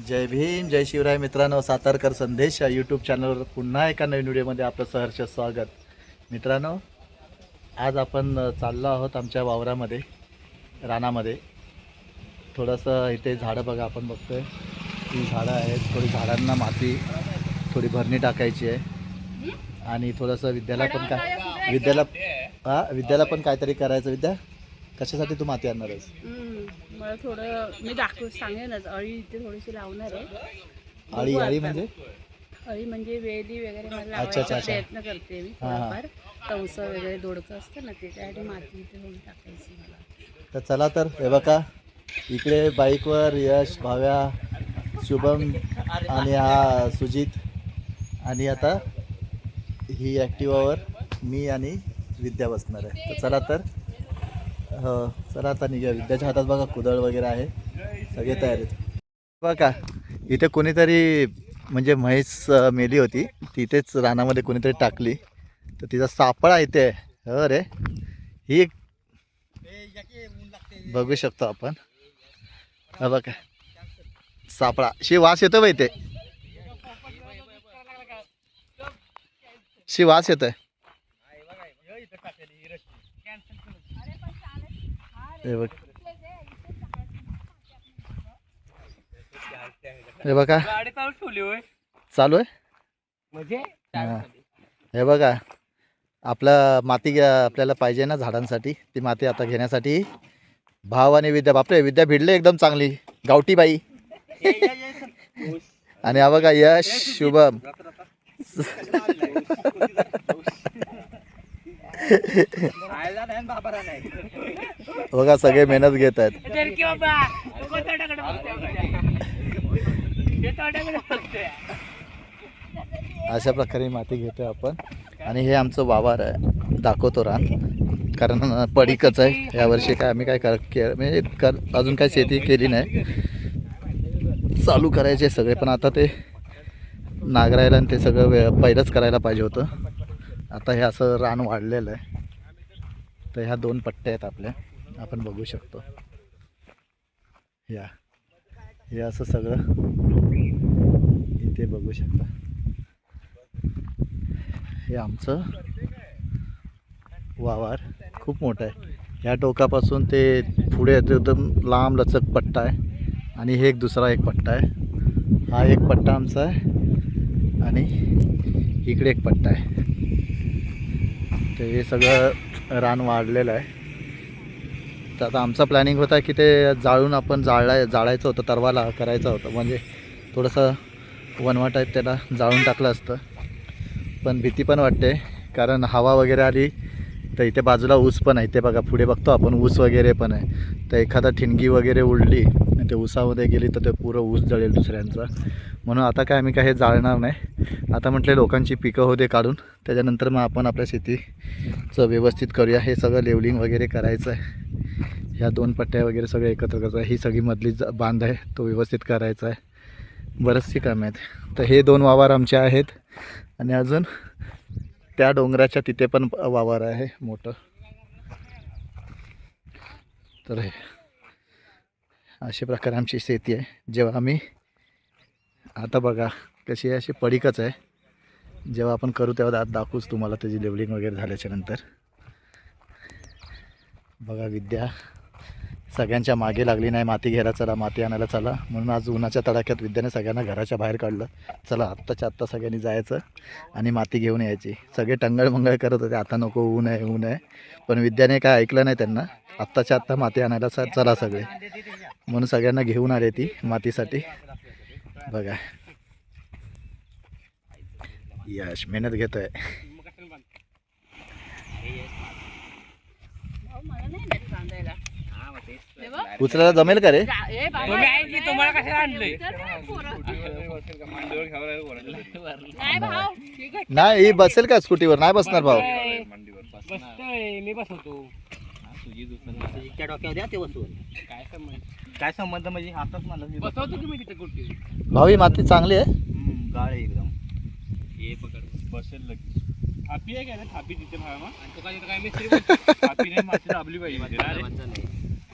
जय भीम जय शिवराय मित्रांनो, सातारकर संदेश या यूट्यूब चॅनलवर पुन्हा एका नवीन व्हिडिओमध्ये आपलं सहर्ष स्वागत. मित्रांनो, आज आपण चाललो आहोत आमच्या वावरामध्ये, रानामध्ये. थोडंसं इथे झाडं बघा, आपण बघतोय ही झाडं आहेत. थोडी झाडांना माती, थोडी भरणी टाकायची आहे. आणि थोडंसं विद्याला पण काहीतरी करायचं. विद्या, कशासाठी तू माती आणणार आहेस? मला थोडं मी सांगेनच. अळी इथे थोडीशी लावणार आहे. अळी म्हणजे वेली वगैरे मला अच्छा. लावायचा प्रयत्न करते मी. थोडंफार तवस वगैरे दोडकं असतं ना, त्याच्यासाठी माती इथे थोडी टाकायची मला. तर चला, तर हे बघा, इकडे बाईकवर यश, भाव्या, शुभम आणि हा सुजित, आणि आता ही ॲक्टिवावर मी आणि विद्या बसणार आहे. तर चला, तर हो चला आता निघूया. विद्याच्या हातात बघा कुदळ वगैरे आहे, सगळे तयारीत. बघा, इथे कोणीतरी म्हणजे म्हैस मेली होती, तिथेच रानामध्ये कोणीतरी टाकली, तर तिचा सापळा इथे आहे. हो रे, ही बघू शकतो आपण. हा बघा सापळा, शी वास येतो बाई, ते शी वास येतोय. हे बघा चालू आहे म्हणजे. हे बघा, आपलं माती आपल्याला पाहिजे ना झाडांसाठी, ती माती आता घेण्यासाठी भाव आणि विद्या, बापरे विद्या भिडले एकदम चांगली गावठी बाई. आणि हा बघा यश, शुभम. बघा सगळे मेहनत घेत आहेत. अशा प्रकारे माती घेतोय आपण. आणि हे आमचं वावर आहे, दाखवतो रान, कारण पडीकच आहे यावर्षी. काय आम्ही काय अजून काय शेती केली नाही, चालू करायचे सगळे. पण आता ते नांगरायला आणि ते सगळं पहिलंच करायला पाहिजे होतं. आता हे असं रान वाढलेलं आहे. तर ह्या 2 पट्ट्या आहेत आपल्या, आपण बघू शकतो. हे असं सगळं इथे बघू शकता. हे आमचं वावर खूप मोठं आहे. ह्या टोकापासून ते पुढे एकदम लांब लचक पट्टा आहे. आणि हे दुसरा एक पट्टा आहे. हा एक पट्टा आमचा आहे आणि इकडे एक पट्टा आहे. तर हे सगळं रान वाढलेलं आहे. तर आता आमचा प्लॅनिंग होता की ते जाळून आपण जाळायचं होतं, तरवाला करायचं होतं, म्हणजे थोडंसं वनवा टाईप त्याला जाळून टाकलं असतं. पण भीती पण वाटते, कारण हवा वगैरे आली तर इथे बाजूला ऊस पण आहे. ते बघा पुढे बघतो आपण, ऊस वगैरे पण आहे. तर एखादा ठिणगी वगैरे उडली आणि ते ऊसामध्ये गेली तर ते पुरं ऊस जळेल दुसऱ्यांचा. म्हणून आता काय आम्ही काय हे जाळणार नाही. आता म्हटले लोकांची पिकं होते काढून, त्याच्यानंतर मग आपण आपल्या शेतीचं व्यवस्थित करूया. हे सगळं लेवलिंग वगैरे करायचं आहे. ह्या 2 पट्ट्या वगैरे सगळं एकत्र करायचं आहे. ही सगळी मधली बांध आहे, तो व्यवस्थित करायचा आहे. बरेचशी कामं आहेत. तर हे 2 वावर आमचे आहेत. आणि अजून त्या डोंगराच्या तिथे पण वावर आहे मोठं. तर हे अशा प्रकारे आमची शेती आहे. जेव्हा आम्ही आता बघा कशी आहे, अशी पडीकच आहे. जेव्हा आपण करू तेव्हा दाखवूच तुम्हाला त्याची लेवलिंग वगैरे झाल्याच्या नंतर. बघा विद्या सगळ्यांच्या मागे लागली नाही, माती घ्यायला चला, माती आणायला चला. म्हणून आज उन्हाच्या तडाख्यात विद्याने सगळ्यांना घराच्या बाहेर काढलं. चला आत्ताच्या आत्ता सगळ्यांनी जायचं आणि माती घेऊन यायची. सगळे टंगळमंगळ करत होते, आता नको, ऊन आहे ऊन आहे. पण विद्याने काय ऐकलं नाही त्यांना. आत्ताच्या आत्ता माती आणायला चला सगळे, म्हणून सगळ्यांना घेऊन आले ती मातीसाठी. बघा यश मेहनत घेतोय. उचलायला जमेल का रे? नाही, ही बसेल का स्कूटीवर? नाही बसणार भाऊ. मी बसवतो. काय संबंध म्हणजे आताच मला बसवतो की मी तिथे कुठे. भाऊ ही माती चांगली आहे, गाळ एकदम. हे पकड बसेल लगेच. थापी आहे का? थापी तिथे भावा. आणि तो काय मिस्त्री थापी नाही, माती दाबली पाहिजे.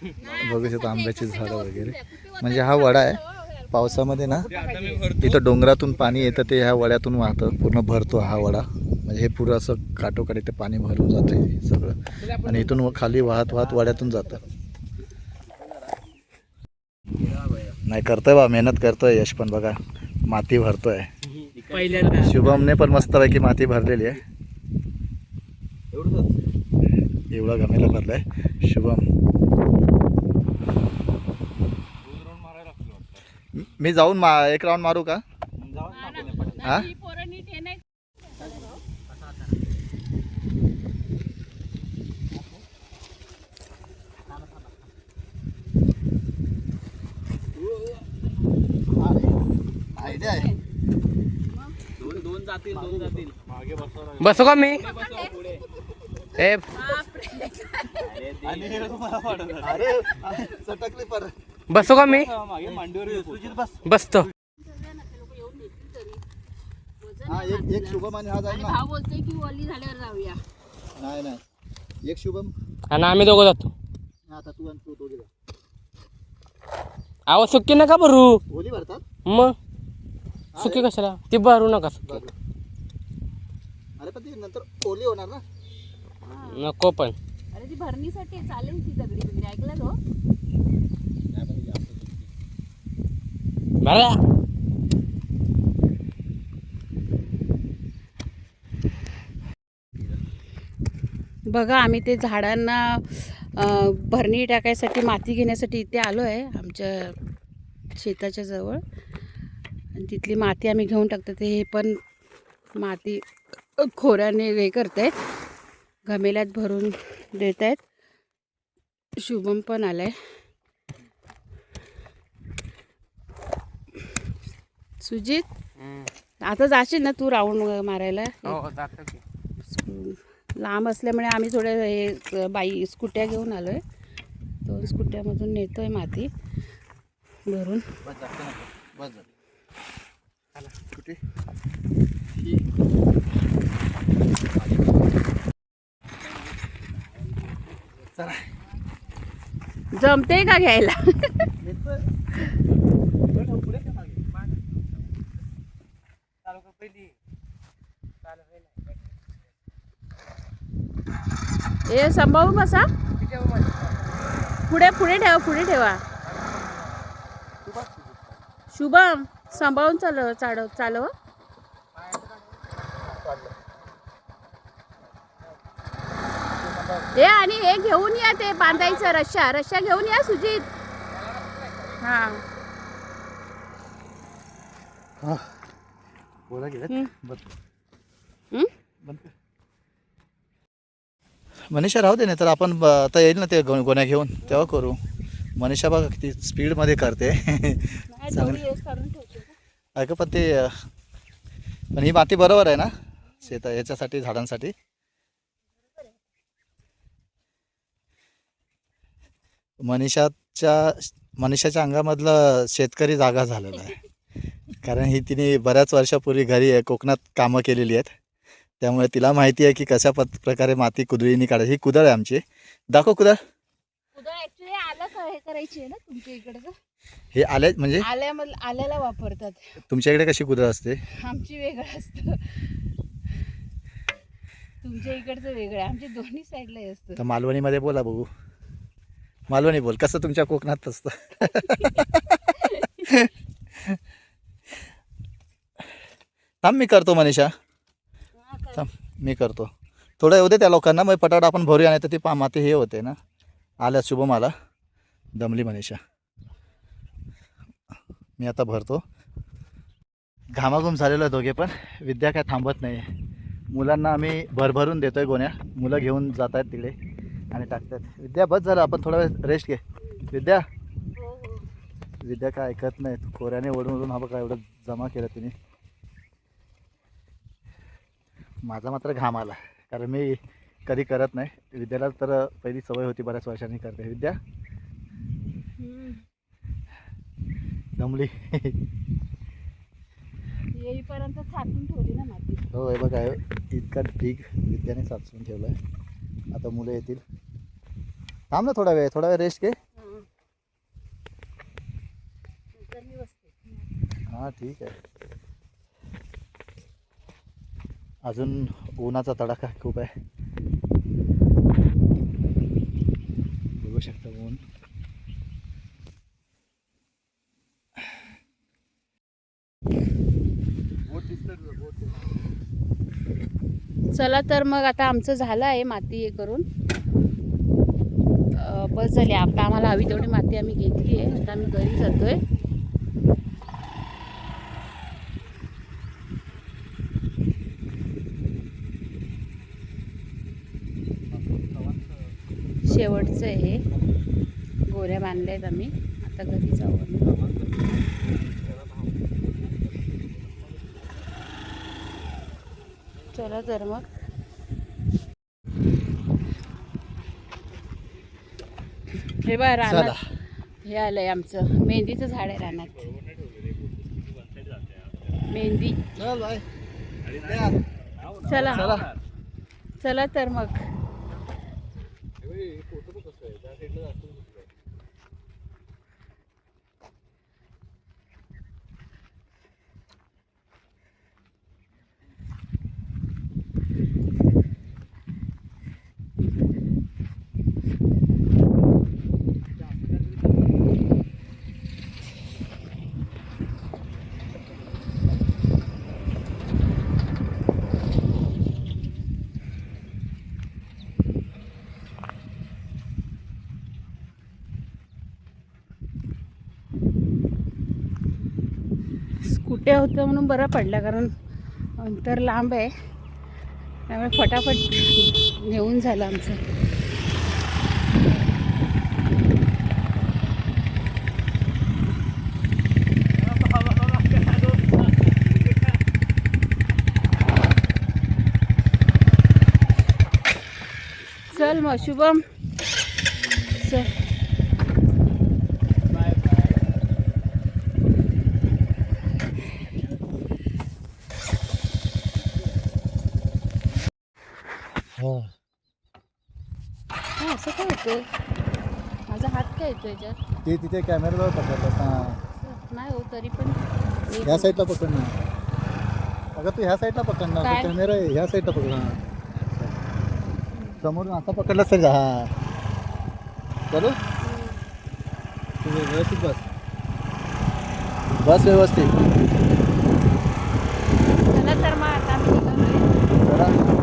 बघू शकतो आंब्याची झाडं वगैरे. म्हणजे हा वडा आहे, पावसामध्ये ना इथं डोंगरातून पाणी येतं ते ह्या वड्यातून वाहतं, पूर्ण भरतो हा वडा. म्हणजे हे पुरं असं काठोकाठी ते पाणी भरून जातं सगळं आणि इथून खाली वाहत वाहत वड्यातून जातं. नाही करतोय बा, मेहनत करतोय यश पण. बघा माती भरतोय पहिल्यांदा शुभमने पण मस्तपैकी माती भरलेली आहे. एवढा गमेला भरलाय शुभम. मी जाऊन एक राऊंड मारू का? हा आयडिया आहे. दोन जातील मागे बसव. बसू का मी? ए अरे सटकली पर. बसू का मी? मागे मांडीवर सुजित बस. बसतो. हा एक शुभम आणि हा जाईल ना. भाव बोलतोय की ओली झाल्यावर जाऊया. नाही नाही एक शुभम आणि आम्ही दोघं जातो. आता तू आणि तू दोघे जा. आवाज सुक्की नका भरू. ओली भरतात. मग सुकी कशाला? ती भरू नका सुकी. अरे पण ती नंतर ओली होणार ना. नको पण. अरे ती भरणीसाठी चालेल ती दगडी बिगडी ऐकलं तो. बघा बघा आम्ही ते झाडांना भरणी टाकायसाठी माती घेण्यासाठी इथे आलो आहे आमच्या शेताच्या जवळ. आणि तिथली माती आम्ही घेऊन टाकतो. ते हे पण माती खोऱ्याने हे करत आहेत, घमेल्यात भरून देत आहेत. शुभम पण आलाय. सुजित आता जाशील ना तू राऊंड मारायला? हो जातो की. लांब असल्यामुळे आम्ही थोड्या हे बाई स्कूट्या घेऊन आलो आहे. 2 स्कूट्यामधून नेतो आहे माती भरून. कुठे चला जमते का घ्यायला? ए सांभाळून बसा. पुढे पुढे ठेवा, पुढे ठेवा. शुभम सांभाळून चालव. ए आणि हे घेऊन या, ते बांधायचं रश्शा घेऊन या सुजित. हा बोला गेलं. मनीषा राहू दे ना, तर आपण आता येईल ना ते गोण्या घेऊन तेव्हा करू. मनीषा बघा किती स्पीडमध्ये करते. ऐक पण ते पण ही माती बरोबर आहे ना याच्यासाठी झाडांसाठी. मनीषाच्या अंगामधलं शेतकरी जागा झालेला आहे. कारण ही तिने बऱ्याच वर्षापूर्वी घरी कोकणात कामं केलेली आहेत. त्यामुळे तिला माहिती आहे की कशा प्रकारे माती कुदळीने काढायची. ही कुदळ आहे आमची. दाखव कुदळ. ऍक्च्युली आलं हे करायची आहे ना तुमच्या इकडचं. हे आले म्हणजे आल्याला वापरतात. तुमच्या इकडे कशी कुदळ असते? आमची वेगळं असतं, तुमच्या इकडचं वेगळं आहे. आमच्या दोन्ही साईडला असतं. तर मालवणीमध्ये बोला बघू. मालवणी बोल कसं तुमच्या कोकणात असतं. थांब मी करतो मनीषा. थांब मी करतो. थोडं येऊ दे त्या लोकांना, मग पटापट आपण भरूया. नाही तर ती माती हे होते ना. आल्या शुभम आला. दमली मनीषा. मी आता भरतो. घामाघूम झालेलो आहे दोघे पण. विद्या काय थांबत नाही. मुलांना आम्ही भरभरून देतोय गोण्या. मुलं घेऊन जात आहेत तिकडे आणि टाकतात. विद्या बस झालं, आपण थोडा वेळ रेस्ट घे. विद्या विद्या काय ऐकत नाही. खोऱ्याने ओढून हा बघा एवढं जमा केलं तिने. माझा मात्र घाम आला, कारण मी कधी करत नाही. विद्याला तर पहिली सवय होती, बऱ्याच वर्षांनी करते. विद्या दमली. येईपर्यंत साचून ठेवली ना माती. हो हे बघा इतका ढीग विद्याने साचून ठेवला आहे. आता मुलं येतील. थांब ना थोडा वेळ रेस्ट घे. हां ठीक आहे. अजून उन्हाचा तडाखा खूप आहे. बघू शकता ऊन. चला तर मग आता आमचं झालं आहे माती हे करून. बस झाली. आता आम्हाला हवी तेवढी माती आम्ही घेतली आहे. आता आम्ही घरी जातोय. शेवटचं आहे हे. गोऱ्या बांधल्या आहेत आम्ही. आता घरी जाऊ आम्ही. चला तर मग. हे बघा रानात हे आलंय आमचं मेहंदीचं झाड आहे रानात. मेहंदी. चला चला तर मग. स्कूट्या होत्या म्हणून बरं पडलं, कारण अंतर लांब आहे. त्यामुळे फटाफट नेऊन झालं आमचं. चल मग शुभम चल. असं काय होतंय? माझा हात काय येतो याच्यात? ते तिथे कॅमेराजवळ पकडलं. हां नाही हो, तरी पण ह्या साईडला पकडणार. अगं तू ह्या साईडला पकडणार. काय? कॅमेरा आहे ह्या साईडला पकडणार. समोरून असा पकडला सर. हां चलो तू व्यवस्थित बस. बस व्यवस्थित. चला तर मग आता आम्ही निघालोय. चला.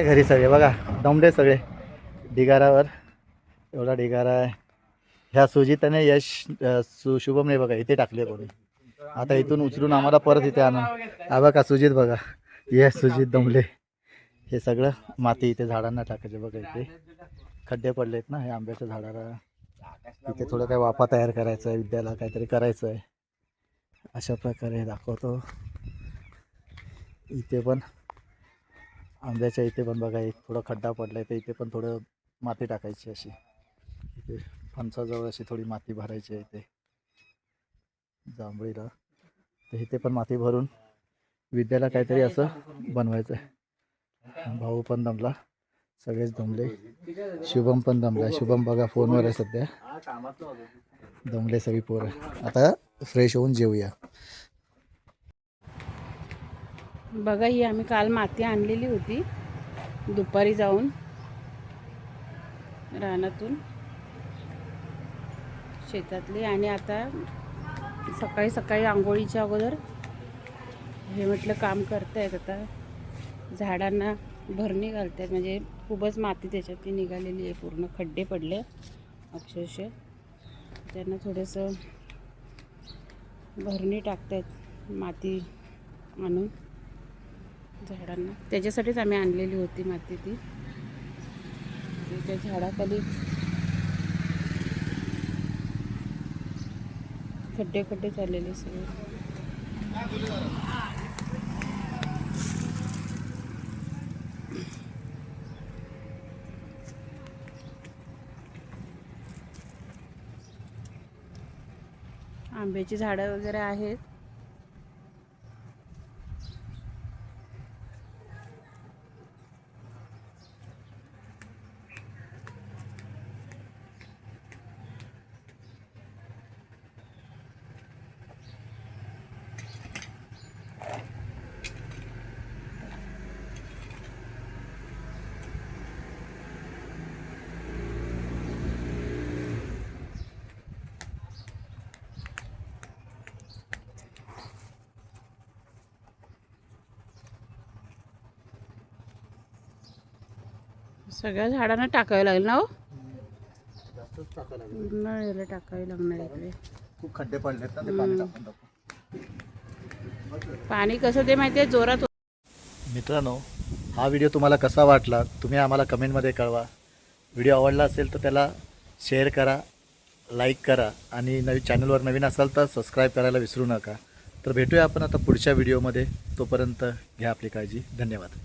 घरी सगळे बघा दमले सगळे ढिगारावर. एवढा ढिगारा आहे. ह्या सुजिताने शुभमने बघा इथे टाकले कोणी. आता इथून उचलून आम्हाला परत इथे आणून. हा बघा सुजित बघा. ये सुजित दमले. हे सगळं माती इथे झाडांना टाकायचे बघा. इथे खड्डे पडलेत ना हे आंब्याच्या झाडाला. इथे थोडं काही वाफा तयार करायचं आहे. विद्याला काहीतरी करायचं आहे. अशा प्रकारे दाखवतो. इथे पण आंब्याच्या इथे पण बघा एक थोडा खड्डा पडला आहे. तर इथे पण थोडं माती टाकायची अशी. इथे फणसाजवळ अशी थोडी माती भरायची आहे. इथे जांभळीला तर इथे पण माती भरून विद्याला काहीतरी असं बनवायचं आहे. भाऊ पण दमला. सगळेच दमले. शुभम पण दमला. शुभम बघा फोनवर आहे सध्या. दमले सगळी पोरं. आता फ्रेश होऊन जेवूया. बघा ही आम्ही काल माती आणलेली होती दुपारी जाऊन रानातून शेतातली. आणि आता सकाळी सकाळी आंघोळीच्या अगोदर हे म्हटलं काम करतायत. आता झाडांना भरणी घालतायत. म्हणजे खूपच माती त्याच्यात निघालेली आहे. पूर्ण खड्डे पडले अक्षरशः. त्यांना थोडंसं भरणी टाकतायत माती आणून झाडांना. त्याच्यासाठीच आम्ही आणलेली होती माती ती. त्या झाडाखाली खड्डे खड्डे चाललेले सगळे. आंब्याची झाडं वगैरे आहेत. सगळ्या झाडांना टाकावे लागेल ना हो. जास्तच टाकायला लागेल. उन्हाळ्याला टाकावे लागणार इकडे. खूप खड्डे पडलेत ना ते पाणी टाकून टाकून. पाणी कसं ते माहिती आहे, जोरात. मित्रांनो, हा व्हिडिओ तुम्हाला कसा वाटला तुम्ही आम्हाला कमेंटमध्ये कळवा. व्हिडिओ आवडला असेल तर त्याला शेअर करा, लाईक करा आणि चॅनलवर नवीन असाल तर सबस्क्राईब करायला विसरू नका. तर भेटूया आपण आता पुढच्या व्हिडिओमध्ये. तोपर्यंत घ्या आपली काळजी. धन्यवाद.